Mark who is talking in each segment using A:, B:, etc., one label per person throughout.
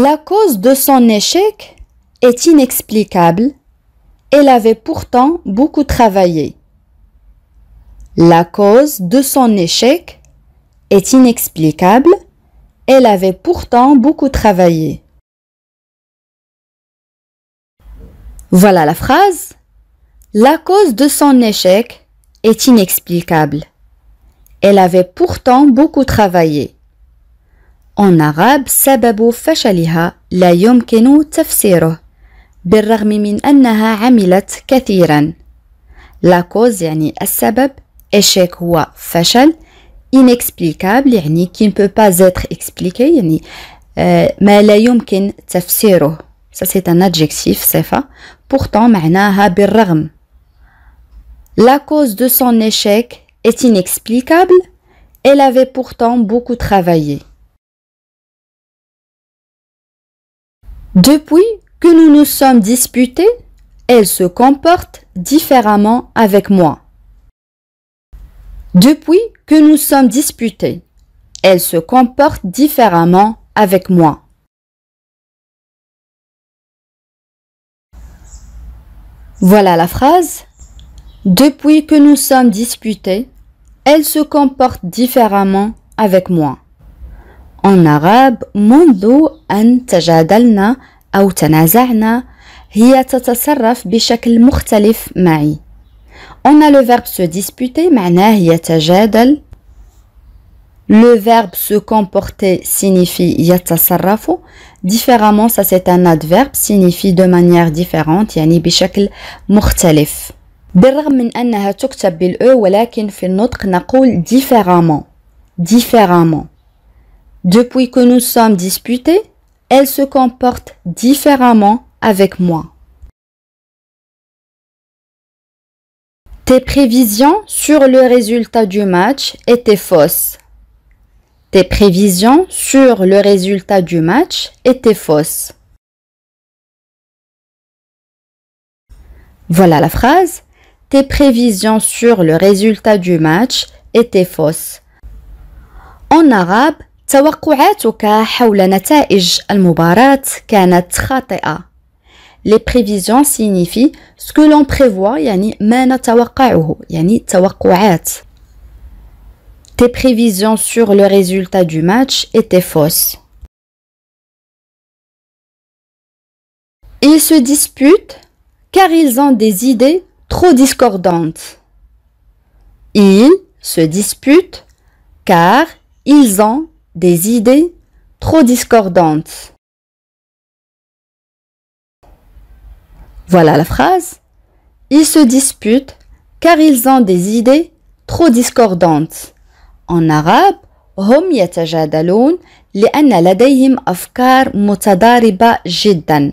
A: La cause de son échec est inexplicable. Elle avait pourtant beaucoup travaillé. La cause de son échec est inexplicable. Elle avait pourtant beaucoup travaillé. Voilà la phrase. La cause de son échec est inexplicable. Elle avait pourtant beaucoup travaillé. En arabe, سبب فشلها لا يمكن تفسيره بالرغم من أنها عملت كثيرا. La cause يعني السبب, échec هو فشل, inexplicable يعني qui ne peut pas être expliqué يعني ما لا يمكن تفسيره. Ça c'est un adjectif, صفة. Pourtant معناها بالرغم. La cause de son échec est inexplicable. Elle avait pourtant beaucoup travaillé. Depuis que nous nous sommes disputés, elle se comporte différemment avec moi. Depuis que nous sommes disputés, elle se comporte différemment avec moi. Voilà la phrase. Depuis que nous sommes disputés, elle se comporte différemment avec moi. En arabe, منذ أن تجادلنا أو تنازعنا هي تتصرف بشكل مختلف معي. On a le verbe se disputer, معناه يتجادل. Le verbe se comporter signifie يتصرف. Différemment, ça c'est un adverbe, signifie de manière différente, يعني بشكل مختلف. بالرغم من أنها تكتب بالأو ولكن في النطق نقول différemment. Différemment. Depuis que nous sommes disputés, elle se comporte différemment avec moi. Tes prévisions sur le résultat du match étaient fausses. Tes prévisions sur le résultat du match étaient fausses. Voilà la phrase. Tes prévisions sur le résultat du match étaient fausses. En arabe, توقعاتك حول نتائج المباراة كانت خاطئة. Les prévisions signifient ce que l'on prévoit, يعني ما نتوقعه, يعني توقعات. Tes prévisions sur le résultat du match étaient fausses. Ils se disputent car ils ont des idées trop discordantes. Ils se disputent car ils ont des idées trop discordantes. Voilà la phrase. Ils se disputent car ils ont des idées trop discordantes. En arabe, هم يتجادلون لأن لديهم أفكار متضاربة جدا.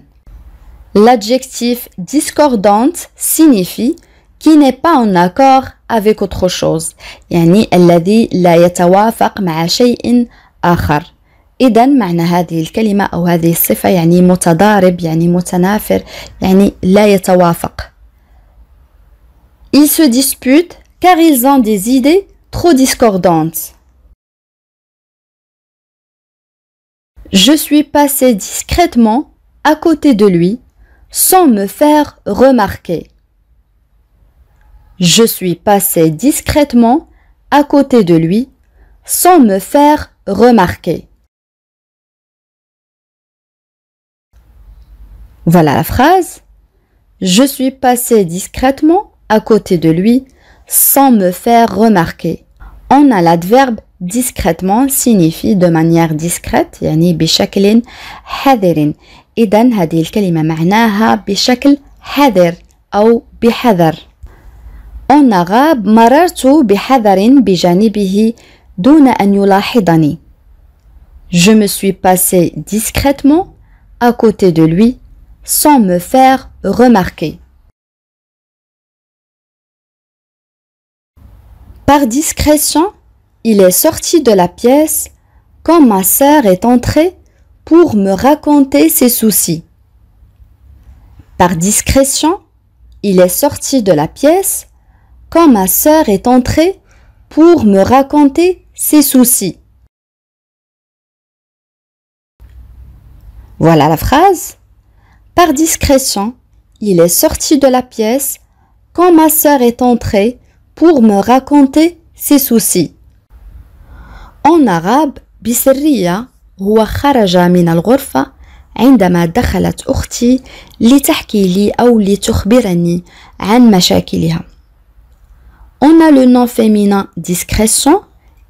A: L'adjectif discordante signifie qui n'est pas en accord avec autre chose. يعني الذي لا يتوافق مع شيء آخر. إذا معنى هذه الكلمة أو هذه الصفة يعني متضارب, يعني متنافر, يعني لا يتوافق. Ils se disputent car ils ont des idées trop discordantes. Je suis passé discrètement à côté de lui sans me faire remarquer. Je suis passé discrètement à côté de lui sans me faire remarquer. Voilà la phrase. Je suis passé discrètement à côté de lui sans me faire remarquer. On a l'adverbe discrètement signifie de manière discrète يعني بشكل حذر. إذن هذه الكلمة معناها بشكل حذر أو بحذر. En arabe مررت بحذر بجانبه دون أن يلاحظني. Je me suis passé discrètement à côté de lui sans me faire remarquer. Par discrétion, il est sorti de la pièce quand ma sœur est entrée pour me raconter ses soucis. Par discrétion, il est sorti de la pièce quand ma sœur est entrée pour me raconter ses soucis. Voilà la phrase. Par discrétion, il est sorti de la pièce quand ma sœur est entrée pour me raconter ses soucis. En arabe, بسرية هو خرج من الغرفة عندما دخلت أختي لتحكي لي أو لتخبرني عن مشاكلها. On a le nom féminin discrétion.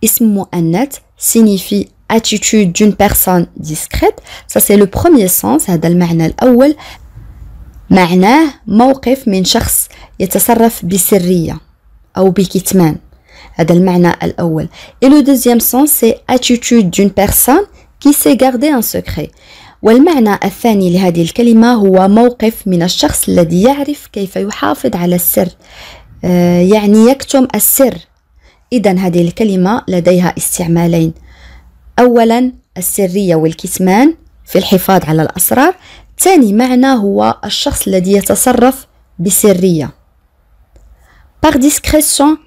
A: اسم مؤنث signifie attitude d'une personne discrète. Ça c'est le premier sens. هذا المعنى الأول. معناه موقف من شخص يتصرف بسرية أو بكتمان. هذا المعنى الأول. Et le deuxième sens c'est attitude d'une personne qui sait garder un secret. والمعنى الثاني لهذه الكلمة هو موقف من الشخص الذي يعرف كيف يحافظ على السر. يعني يكتم السر. إذن هذه الكلمة لديها استعمالين. أولا السرية والكتمان في الحفاظ على الأسرار. ثاني معنى هو الشخص الذي يتصرف بسرية. Par discrétion,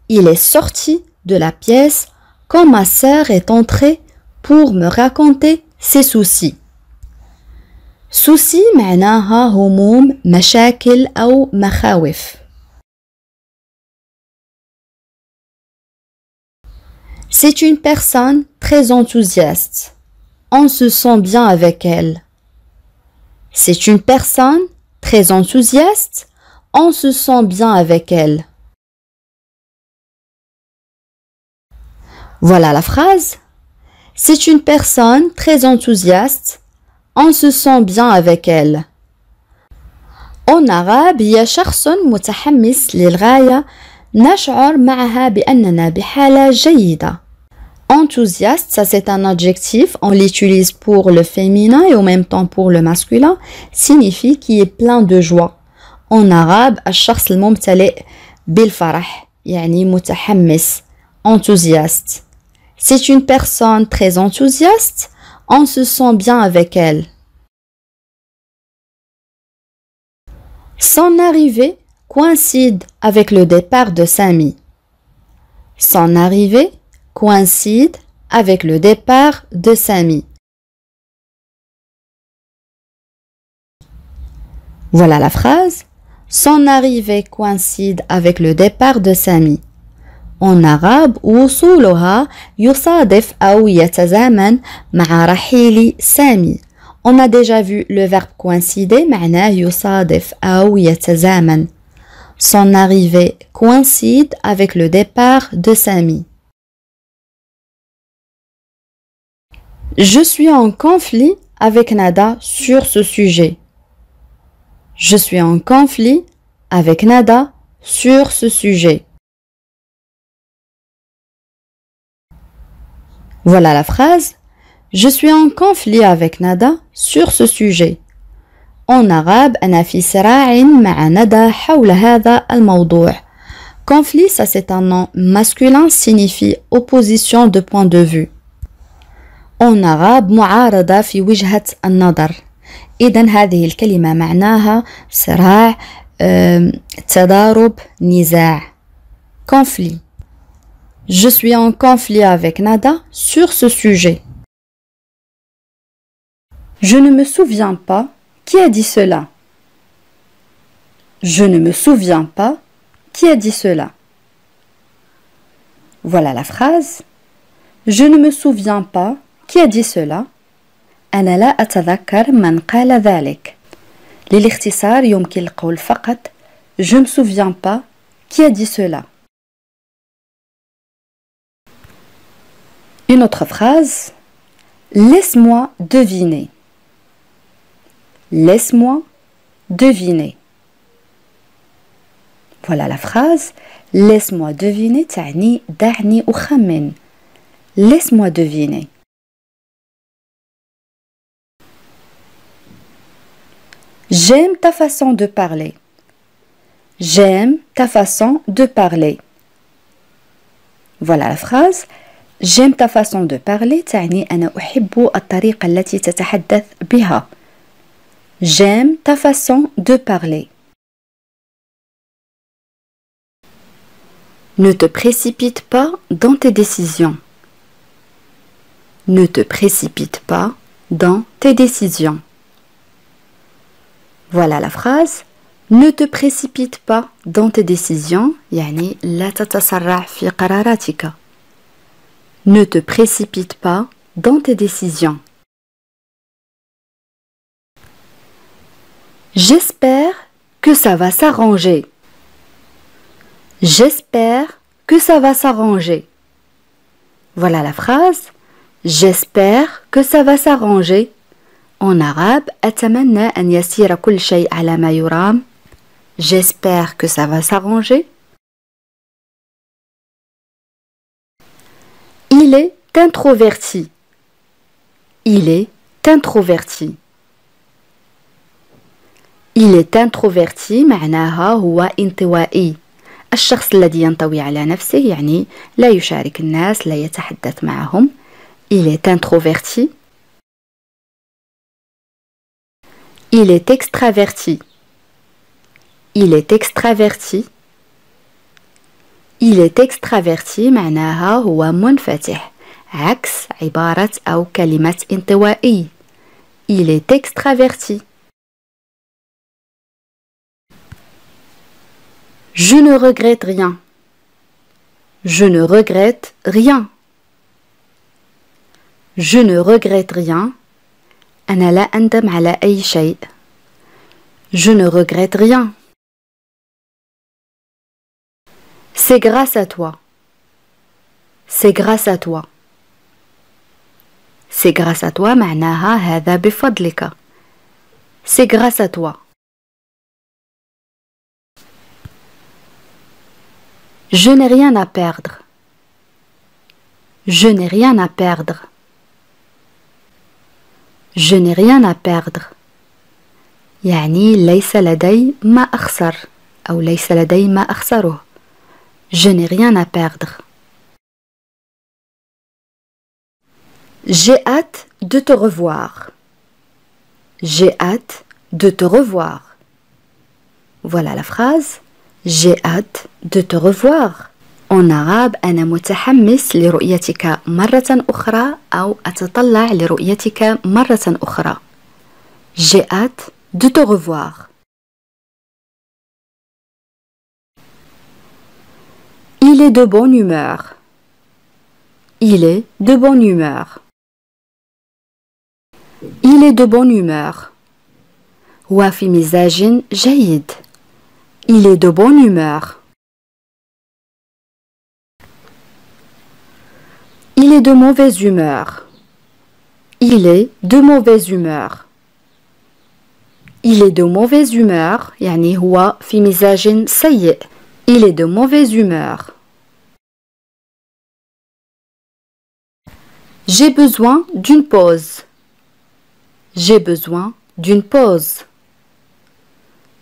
A: il est sorti de la pièce quand ma sœur est entrée pour me raconter ses soucis. soucis معناها هموم مشاكل أو مخاوف. C'est une personne très enthousiaste. On se sent bien avec elle. C'est une personne très enthousiaste. On se sent bien avec elle. Voilà la phrase. C'est une personne très enthousiaste. On se sent bien avec elle. En arabe, هي شخص متحمس للغاية نشعر معها بأننا بحالة جيدة. Enthousiaste, ça c'est un adjectif, on l'utilise pour le féminin et en même temps pour le masculin, signifie qui est plein de joie. En arabe, الشخص الممتلئ بالفرح, يعني متحمس, enthousiaste. C'est une personne très enthousiaste, on se sent bien avec elle. Son arrivée coïncide avec le départ de Samy. Son arrivée coïncide avec le départ de Samy. Voilà la phrase. Son arrivée coïncide avec le départ de Samy. En arabe, وصولها يصادف أو يتزامن مع رحيل سامي. On a déjà vu le verbe coïncider, معناه يصادف أو يتزامن. Son arrivée coïncide avec le départ de Samy. Je suis en conflit avec Nada sur ce sujet. Je suis en conflit avec Nada sur ce sujet. Voilà la phrase. Je suis en conflit avec Nada sur ce sujet. En arabe, أنا في صراع مع ندى حول هذا الموضوع. Conflit, ça c'est un nom masculin, signifie opposition de point de vue. En arabe, معارضة في وجهة النظر. إذن هذه الكلمة معناها صراع، تضارب، نزاع. Conflit. Je suis en conflit avec Nada sur ce sujet. Je ne me souviens pas qui a dit cela. Je ne me souviens pas qui a dit cela. Voilà la phrase. Je ne me souviens pas qui a dit cela. أنا لا أتذكر من قال ذلك. للاختصار يمكن القول فقط Je ne me souviens pas qui a dit cela. Une autre phrase. Laisse-moi deviner. Laisse-moi deviner. Voilà la phrase. Laisse-moi deviner تعني دعني أخمن. Laisse-moi deviner. J'aime ta façon de parler. J'aime ta façon de parler. Voilà la phrase. J'aime ta façon de parler تعني أنا أحب الطريقة التي تتحدث بها. J'aime ta façon de parler. Ne te précipite pas dans tes décisions. Ne te précipite pas dans tes décisions. Voilà la phrase. Ne te précipite pas dans tes décisions. يعني لا تتسرع في قراراتك. Ne te précipite pas dans tes décisions. J'espère que ça va s'arranger. J'espère que ça va s'arranger. Voilà la phrase. J'espère que ça va s'arranger. En arabe, أتمنى أن يسير كل شيء على ما يرام. J'espère que ça va s'arranger. Il est introverti. Il est introverti. Il est introverti معناها هو انطوائي. الشخص الذي ينطوي على نفسه يعني لا يشارك الناس لا يتحدث معهم. Il est introverti. Il est extraverti. Il est extraverti. Il est extraverti معناها هو منفتح عكس عبارة أو كلمة انطوائي. Il est extraverti. Je ne regrette rien. Je ne regrette rien. Je ne regrette rien. أنا لا أندم على أي شيء. Je ne regrette rien. C'est grâce à toi. C'est grâce à toi. C'est grâce à toi معناها هذا بفضلك. C'est grâce à toi. Je n'ai rien à perdre. Je n'ai rien à perdre. Je n'ai rien à perdre. يعني ليس لدي ما أخسر أو ليس لدي ما أخسره. Je n'ai rien à perdre. J'ai hâte de te revoir. J'ai hâte de te revoir. Voilà la phrase. J'ai hâte de te revoir. En arabe أنا متحمس لرؤيتك مرة أخرى أو أتطلع لرؤيتك مرة أخرى. J'ai hâte de te revoir. Il est de bonne humeur. Il est de bonne humeur. Il est de bonne humeur. هو في مزاج جيد. Il est de bonne humeur. Il est de mauvaise humeur. Il est de mauvaise humeur. Il est de mauvaise humeur يعني هو في مزاج سيء. Il est de mauvaise humeur. J'ai besoin d'une pause. J'ai besoin d'une pause.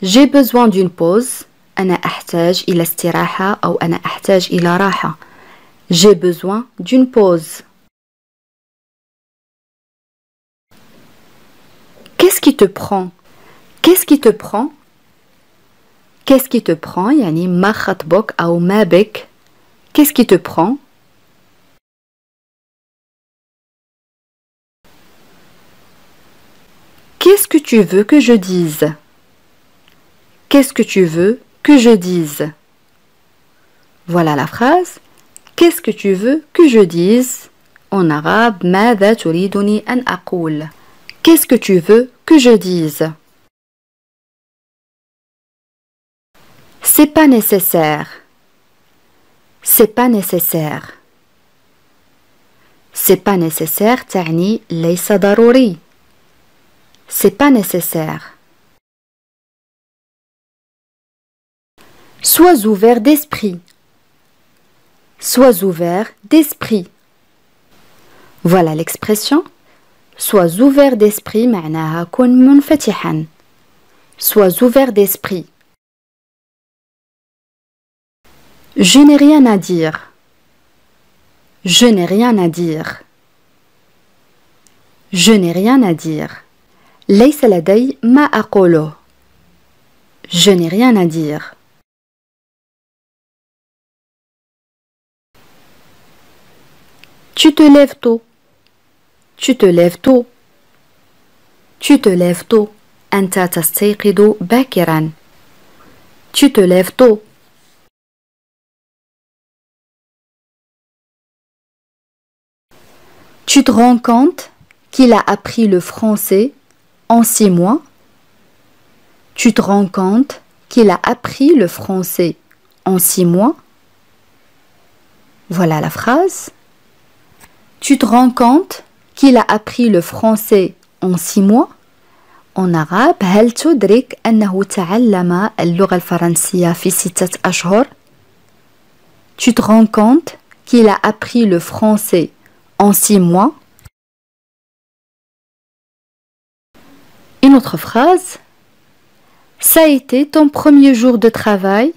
A: J'ai besoin d'une pause. أنا أحتاج إلى استراحة أو أنا أحتاج إلى راحة. J'ai besoin d'une pause. Qu'est-ce qui te prend? Qu'est-ce qui te prend? Qu'est-ce qui te prend يعني ما خطبك أو ما بك. Qu'est-ce qui te prend? Qu'est-ce que tu veux que je dise? Qu'est-ce que tu veux que je dise? Voilà la phrase. Qu'est-ce que tu veux que je dise? En arabe, ماذا تريدني أن أقول? Qu'est-ce que tu veux que je dise? C'est pas nécessaire. C'est pas nécessaire. C'est pas nécessaire تعني ليس ضروري. C'est pas nécessaire. Sois ouvert d'esprit. Sois ouvert d'esprit. Voilà l'expression. Sois ouvert d'esprit معناها كن منفتحا. Sois ouvert d'esprit. Je n'ai rien à dire. Je n'ai rien à dire. Je n'ai rien à dire. ليس لدي ما أقوله. Je n'ai rien à dire. Tu te lèves tôt. Tu te lèves tôt. Tu te lèves tôt. أنت تستيقظ باكرا. Tu te lèves tôt. Tu te rends compte qu'il a appris le français en 6 mois? Tu te rends compte qu'il a appris le français en 6 mois? Voilà la phrase. Tu te rends compte qu'il a appris le français en 6 mois? En arabe, هل تدرك أنه تعلم اللغة الفرنسية في 6 أشهر? Tu te rends compte qu'il a appris le français en 6 mois? Une autre phrase. Ça a été ton premier jour de travail?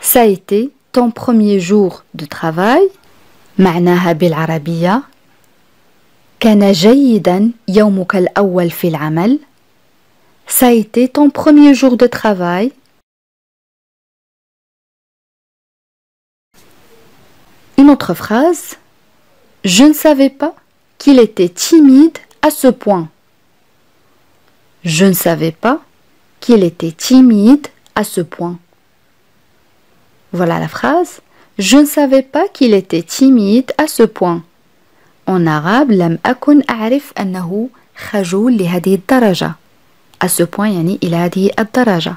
A: Ça a été ton premier jour de travail. معناها بالعربية كان جيدا يومك الأول في العمل. Ça a été ton premier jour de travail. Une autre phrase. Je ne savais pas qu'il était timide à ce point. Je ne savais pas qu'il était timide à ce point. Voilà la phrase. Je ne savais pas qu'il était timide à ce point. En arabe, لم أكن أعرف أنه خجول لهذه الدرجة. À ce point, يعني إلى هذه الدرجة.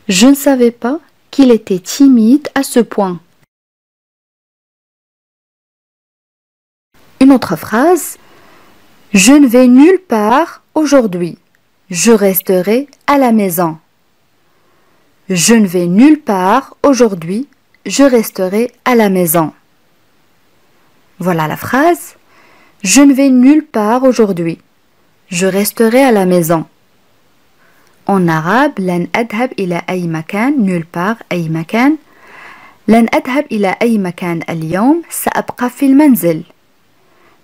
A: Je ne savais pas qu'il était timide à ce point. Une autre phrase. Je ne vais nulle part aujourd'hui. Je resterai à la maison. Je ne vais nulle part aujourd'hui. Je resterai à la maison. Voilà la phrase. Je ne vais nulle part aujourd'hui. Je resterai à la maison. En arabe, لن أذهب إلى أي مكان. Nulle part, أي مكان. لن أذهب إلى أي مكان اليوم. سأبقى في المنزل.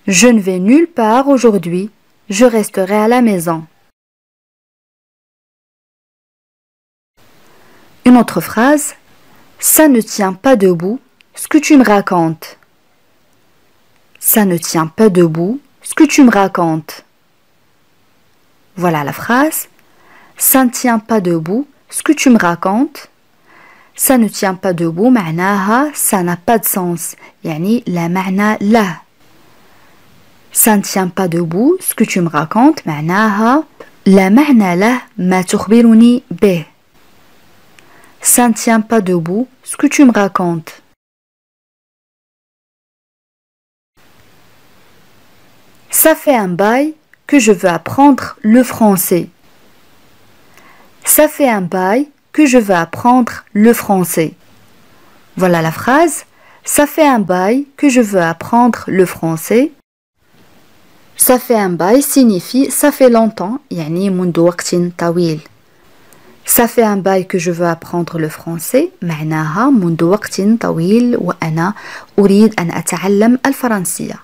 A: Je ne vais nulle part aujourd'hui. Je resterai à la maison. Une autre phrase. Ça ne tient pas debout ce que tu me racontes. Ça ne tient pas debout ce que tu me racontes. Voilà la phrase. Ça ne tient pas debout ce que tu me racontes. Ça ne tient pas debout معناها ça n'a pas de sens. يعني لا معنى له. Ça ne tient pas debout ce que tu me racontes معناها لا معنى له ما تخبرني به. Ça ne tient pas debout ce que tu me racontes. Ça fait un bail que je veux apprendre le français. Ça fait un bail que je veux apprendre le français. Voilà la phrase. Ça fait un bail que je veux apprendre le français. Ça fait un bail signifie ça fait longtemps, يعني منذ وقت طويل. Ça fait un bail que je veux apprendre le français. معناها منذ وقت طويل وأنا أريد أن أتعلم الفرنسية.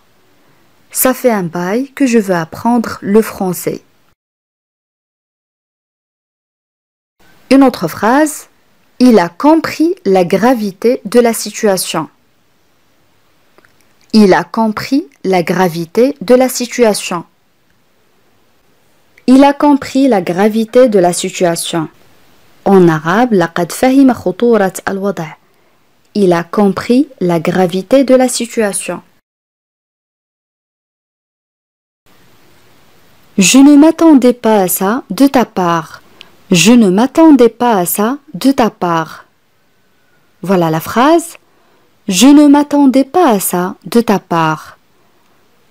A: Ça fait un bail que je veux apprendre le français. Une autre phrase. Il a compris la gravité de la situation. Il a compris la gravité de la situation. Il a compris la gravité de la situation. En arabe, لقد فهم خطورة الوضع. Il a compris la gravité de la situation. Je ne m'attendais pas à ça de ta part. Je ne m'attendais pas à ça de ta part. Voilà la phrase. Je ne m'attendais pas à ça de ta part.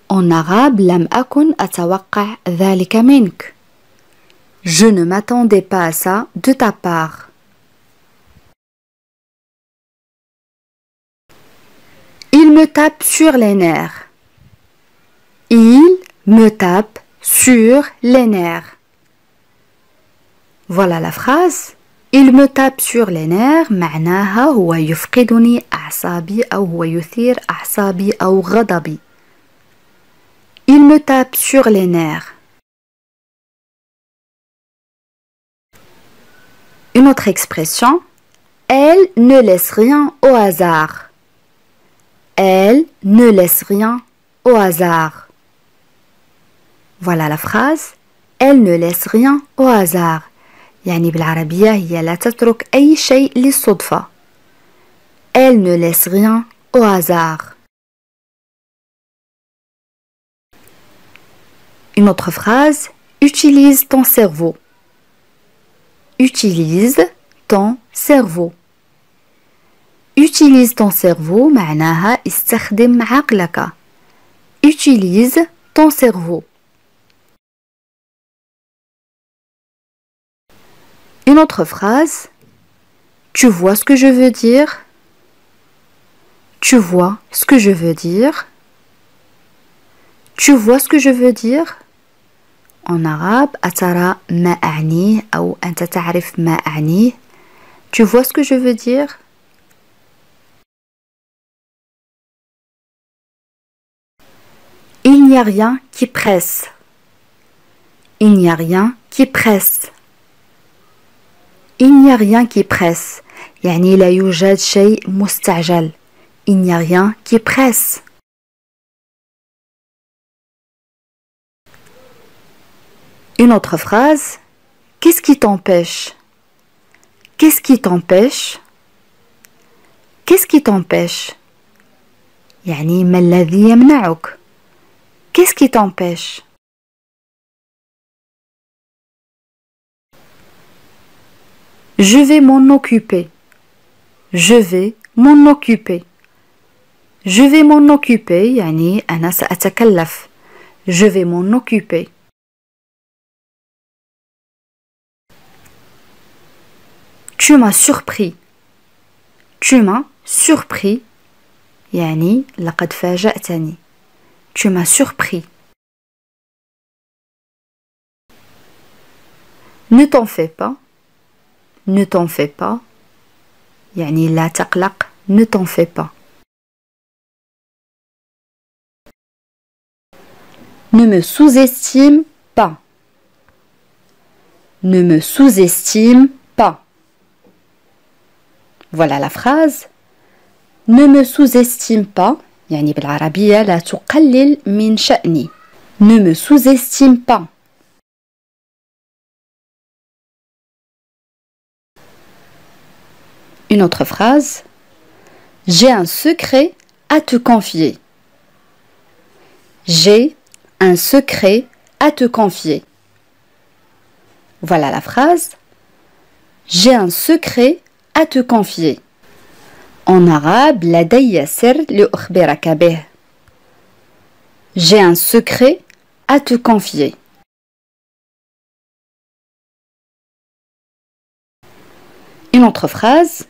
A: En arabe, لم أكن أتوقع ذلك منك. Je ne m'attendais pas à ça de ta part. Il me tape sur les nerfs. Il me tape sur les nerfs. Voilà la phrase. Il me tape sur les nerfs معناها هو يفقدني أعصابي أو هو يثير أعصابي أو غضبي. Il me tape sur les nerfs. Une autre expression. Elle ne laisse rien au hasard. Elle ne laisse rien au hasard. Voilà la phrase. Elle ne laisse rien au hasard. يعني بالعربية هي لا تترك أي شيء للصدفة. Elle ne laisse rien au hasard. Une autre phrase. Utilise ton cerveau. Utilise ton cerveau. Utilise ton cerveau معناها استخدم عقلك. Utilise ton cerveau. Une autre phrase. Tu vois ce que je veux dire? Tu vois ce que je veux dire? Tu vois ce que je veux dire? En arabe, أترى ما أعنيه أو أنت تعرف ما أعنيه. Tu vois ce que je veux dire? Il n'y a rien qui presse. Il n'y a rien qui presse. Il n'y a rien qui presse. يعني لا يوجد شيء مستعجل. Il n'y a rien qui presse. Une autre phrase. Qu'est-ce qui t'empêche? Qu'est-ce qui t'empêche? Qu'est-ce qui t'empêche? يعني ما الذي يمنعك? Qu'est-ce qui t'empêche? Je vais m'en occuper. Je vais m'en occuper. Je vais m'en occuper يعني أنا سأتكلف. Je vais m'en occuper. Tu m'as surpris. Tu m'as surpris يعني لقد فاجأتني. Tu m'as surpris. Ne t'en fais pas. Ne t'en fais pas. يعني لا تقلق. Ne t'en fais pas. Ne me sous-estime pas. Ne me sous-estime pas. Voilà la phrase. Ne me sous-estime pas. يعني بالعربية لا تقلل من شأني. Ne me sous-estime pas. Une autre phrase. J'ai un secret à te confier. J'ai un secret à te confier. Voilà la phrase. J'ai un secret à te confier. En arabe, لدي سر لأخبرك به. J'ai un secret à te confier. Une autre phrase.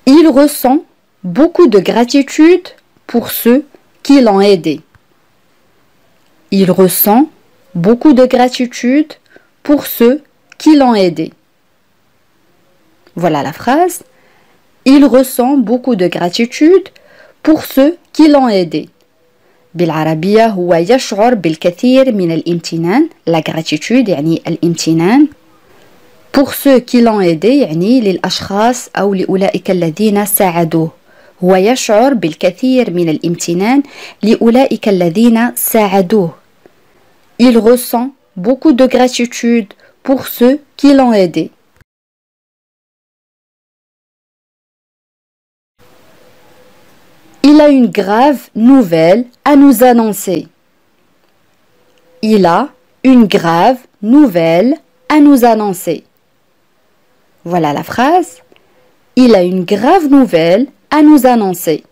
A: Il ressent beaucoup de gratitude pour ceux qui l'ont aidé. Il ressent beaucoup de gratitude pour ceux qui l'ont aidé. Voilà la phrase. Il ressent beaucoup de gratitude pour ceux qui l'ont aidé. بالعربية هو يشعر بالكثير من الامتنان. La gratitude يعني الامتنان. Pour ceux qui l'ont aidé يعني للأشخاص أو لأولئك الذين ساعدوه. هو يشعر بالكثير من الامتنان لأولئك الذين ساعدوه. Il ressent beaucoup de gratitude pour ceux qui l'ont aidé. Il a une grave nouvelle à nous annoncer. Il a une grave nouvelle à nous annoncer. Voilà la phrase. Il a une grave nouvelle à nous annoncer.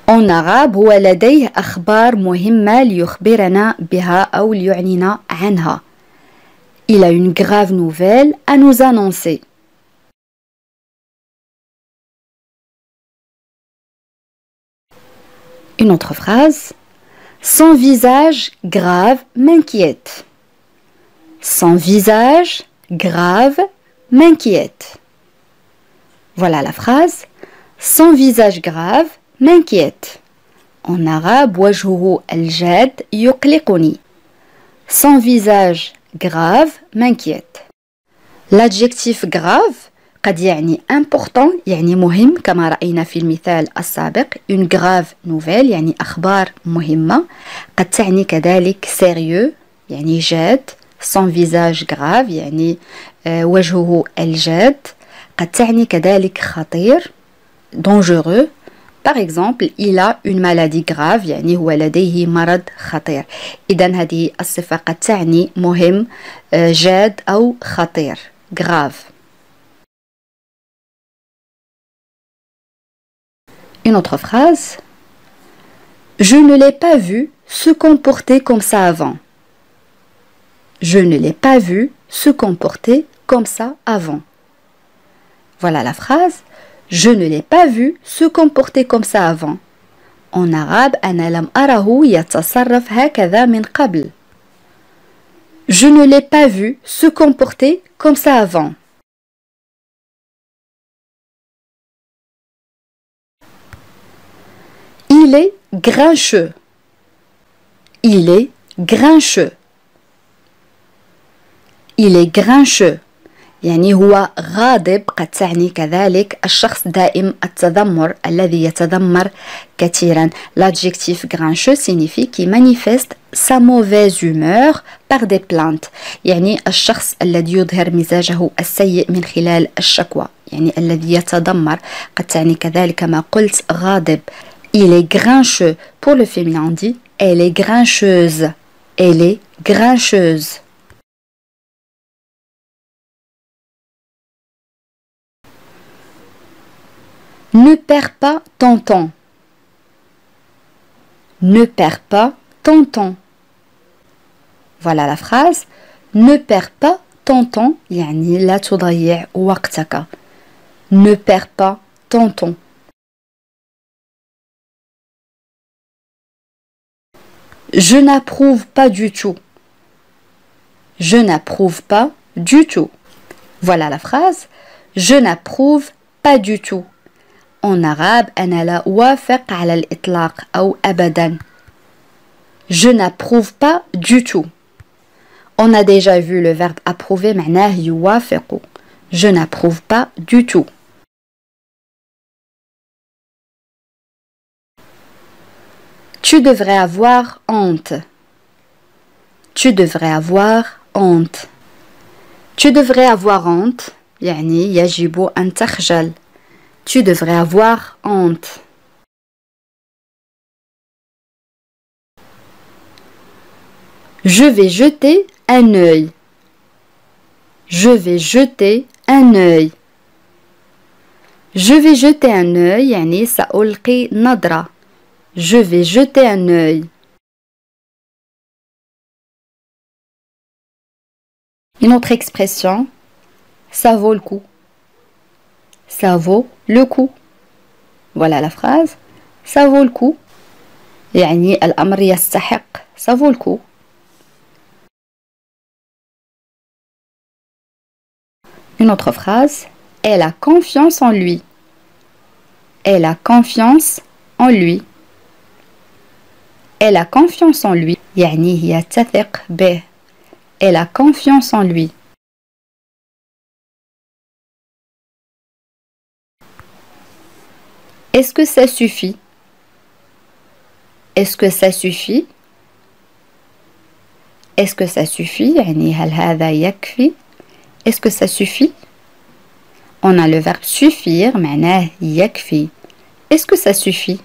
A: En arabe هو لديه أخبار مهمة ليخبرنا بها أو ليعنينا عنها. Il a une grave nouvelle à nous annoncer. Une autre phrase. Son visage grave m'inquiète. Son visage grave m'inquiète. Voilà la phrase. Son visage grave m'inquiète. En arabe, وجهه الجاد يقلقني. Son visage grave m'inquiète. L'adjectif grave قد يعني important يعني مهم كما رأينا في المثال السابق. une grave nouvelle يعني أخبار مهمة. قد تعني كذلك sérieux يعني جاد. son visage grave يعني وجهه الجاد. قد تعني كذلك خطير dangereux. Par exemple, il a une maladie grave يعني هو لديه مرض خطير. إذا هذه الصفة قد تعني مهم جاد أو خطير grave. Une autre phrase. Je ne l'ai pas vu se comporter comme ça avant. Je ne l'ai pas vu se comporter comme ça avant. Voilà la phrase. Je ne l'ai pas vu se comporter comme ça avant. En arabe, أنا لم أره يتصرف هكذا من قبل. Je ne l'ai pas vu se comporter comme ça avant. Il est grincheux. Il est grincheux. Il est grincheux. يعني هو غاضب. قد تعني كذلك الشخص دائم التذمر الذي يتذمر كثيرا. L'adjectif grincheux signifie qui manifeste sa mauvaise humeur par des plaintes. يعني الشخص الذي يظهر مزاجه السيء من خلال الشكوى. يعني الذي يتذمر. قد تعني كذلك كما قلت غاضب. Il est grincheux. Pour le féminin on dit elle est grincheuse. Elle est grincheuse. Ne perds pas ton temps. Ne perds pas ton temps. Voilà la phrase. Ne perds pas ton temps. يعني لا تضيع وقتك. Ne perds pas ton temps. Je n'approuve pas du tout. Je n'approuve pas du tout. Voilà la phrase. Je n'approuve pas du tout. En arabe, أنا لا أوافق على الإطلاق أو أبدا. Je n'approuve pas du tout. On a déjà vu le verbe approuver معناه يوافق. Je n'approuve pas du tout. Tu devrais avoir honte. Tu devrais avoir honte. Tu devrais avoir honte. يعني يجب أن تخجل. Tu devrais avoir honte. Je vais jeter un œil. Je vais jeter un œil. Je vais jeter un œil يعني سألقي نظرة. Je vais jeter un œil. Une autre expression, ça vaut le coup. Ça vaut le coup. Voilà la phrase. Ça vaut le coup. يعني الأمر يستحق. Ça vaut le coup. Une autre phrase. Elle a confiance en lui. Elle a confiance en lui. Elle a confiance en lui. يعني هي تثق به. Elle a confiance en lui. Est-ce que ça suffit? Est-ce que ça suffit? Est-ce que ça suffit? يعني هل هذا يكفي? Est-ce que ça suffit? On a le verbe suffire معناه يكفي. Est-ce que ça suffit?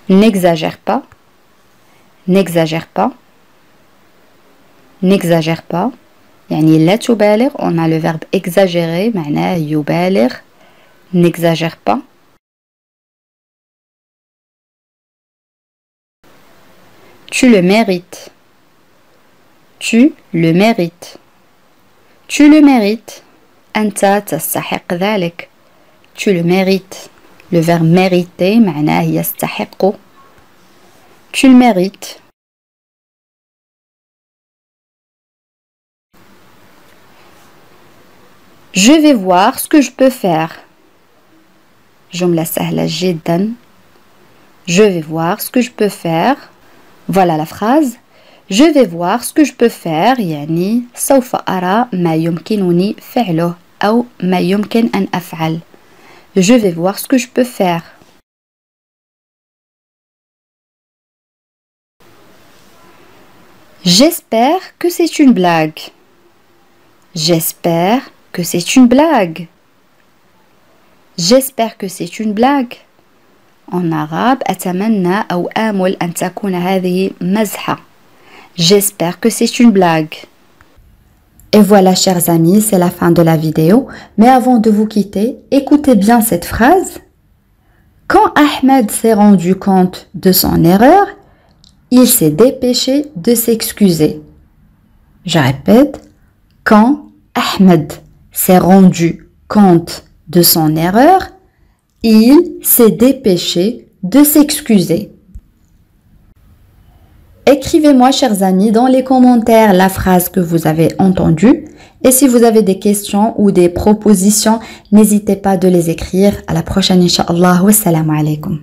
A: N'exagère pas. N'exagère pas. N'exagère pas. يعني لا تبالغ. On a le verbe exagérer معناه يبالغ. N'exagère pas. Tu le mérites. Tu le mérites. Tu le mérites. أنت تستحق ذلك. Tu le mérites. Le verbe mériter معناه يستحق. Tu le mérites. Je vais voir ce que je peux faire. جملة سهلة جدا. Je vais voir ce que je peux faire. Voilà la phrase. Je vais voir ce que je peux faire. يعني سوف أرى ما يمكنني فعله أو ما يمكن أن أفعل. Je vais voir ce que je peux faire. J'espère que c'est une blague. J'espère que c'est une blague. J'espère que c'est une blague. En arabe, أتمنى أو آمل أن تكون هذه مزحة. J'espère que c'est une blague. Et voilà, chers amis, c'est la fin de la vidéo. Mais avant de vous quitter, écoutez bien cette phrase. Quand Ahmed s'est rendu compte de son erreur, il s'est dépêché de s'excuser. Je répète, quand Ahmed s'est rendu compte de son erreur, il s'est dépêché de s'excuser. Écrivez-moi, chers amis, dans les commentaires la phrase que vous avez entendue. Et si vous avez des questions ou des propositions, n'hésitez pas de les écrire. À la prochaine, Inch'Allah. Wassalamu alaikum.